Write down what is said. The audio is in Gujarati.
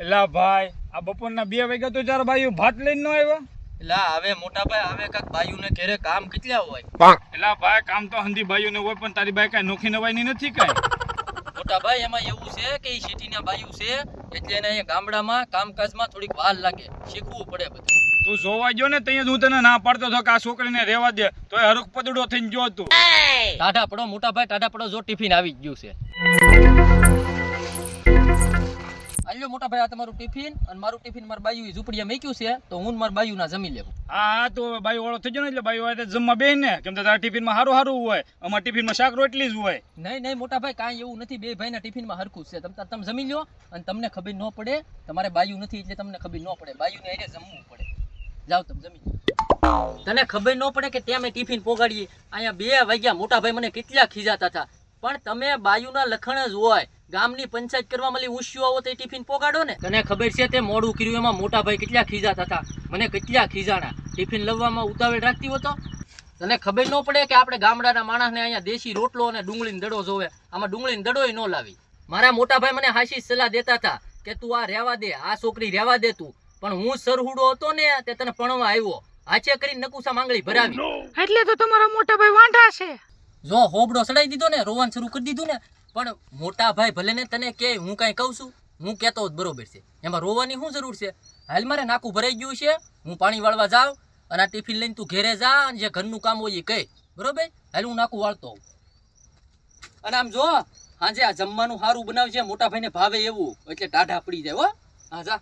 એલા ભાઈ આ બપોરના 2 વાગ્યા તો ચાર બાયું ભાત લઈને ન આવ્યો. એલા હવે મોટા ભાઈ હવે કાક બાયુને ઘરે કામ કેટલા હોય. એલા ભાઈ કામ તો હંધી બાયુને હોય પણ તારી બાઈ કાંઈ નોખી નવાઈની નથી કાંઈ. મોટા ભાઈ એમાં એવું છે કે એ સિટીના બાયુ છે એટલે એને અહીંયા ગામડામાં કામકાજમાં થોડીક વાર લાગે, શીખવું પડે બધું. તું જોવા ગયો ને ત્યાં હું તને ના પાડતો હતો કે આ છોકરીને રહેવા દે, તોય હરખ પદડો થઈને જો તું. ટાઢા પડો મોટા ભાઈ, ટાઢા પડો, જો ટિફિન આવી જ ગયું છે. આલ્યો મોટા ભાઈ આ તમારું ટિફિન, અને મારું ટિફિન મારા બાયુ ઝૂંપડીયા મેક્યું છે તો હું મારા બાયુ ના જમી લેવું. હા તો હવે બાઈ વાળો થઈ ગયો ને એટલે બાઈ વાળે જમવા બે ને, કેમ તો તારા ટિફિનમાં સારું સારું હોય, અમારા ટિફિનમાં શાક રોટલી જ હોય. નહીં મોટા ભાઈ કાંઈ એવું નથી, બે ભાઈના ટિફિનમાં હરખું છે. તમે જમી લો અને તમને ખબર ન પડે, તમારે બાયુ નથી એટલે તમને ખબર ન પડે, બાયુને એને જમવું પડે. જાઓ તમે જમી. તને ખબર ન પડે કે ત્યાં મેં ટિફિન પોગાડીએ. અહીંયા 2 વાગ્યા મોટા ભાઈ મને કેટલા ખીજાતા હતા, પણ તમે બાયુના લખણ જ હોય. ગામની પંચાયત કરવા મળી ઊંચ્યું આવો તો ટિફિન પોગાડો ને. તને ખબર છે તે મોડું કર્યું એમાં મોટા ભાઈ કેટલા ખીજાતા હતા, મને કેટલા ખીજાણા. ટિફિન લવવામાં ઉતાવળ રાખતી હતો. તને ખબર ન પડે કે આપણે ગામડાના માણસને અહીંયા દેશી રોટલો અને ડુંગળીનો દડો જોવે, આમાં ડુંગળીનો દડોય ન લાવી. મારા મોટા ભાઈ મને હાશી સલાહ દેતા હતા કે તું આ રહેવા દે, આ છોકરી રહેવા દે તું, પણ હું સરહુડો હતો ને તે તને ભણવા આવ્યો, હાચે કરીને નકુસા માંગણી ભરાવી. એટલે તો તમારા મોટા ભાઈ વાંઢા છે. જો હોબડો સડાઈ દીધો ને, રોવાનું શરૂ કરી દીધું ને. પણ મોટા ભાઈ ભલે ને તને કે હું કાંઈ કહું છું, હું કહેતો જ બરોબર છે, એમાં રોવાની શું જરૂર છે. હાલ મારે નાકું ભરાઈ ગયું છે, હું પાણી વાળવા જાઉં અને આ ટિફિન લઈને તું ઘેરે જા અને જે ઘરનું કામ હોય એ કહે, બરોબર? હાલ હું નાકું વાળતો હોઉં. અને આમ જો હાજે આ જમવાનું સારું બનાવજે, મોટા ભાઈને ભાવે એવું, એટલે ટાઢા પડી જાય હો. હા જા.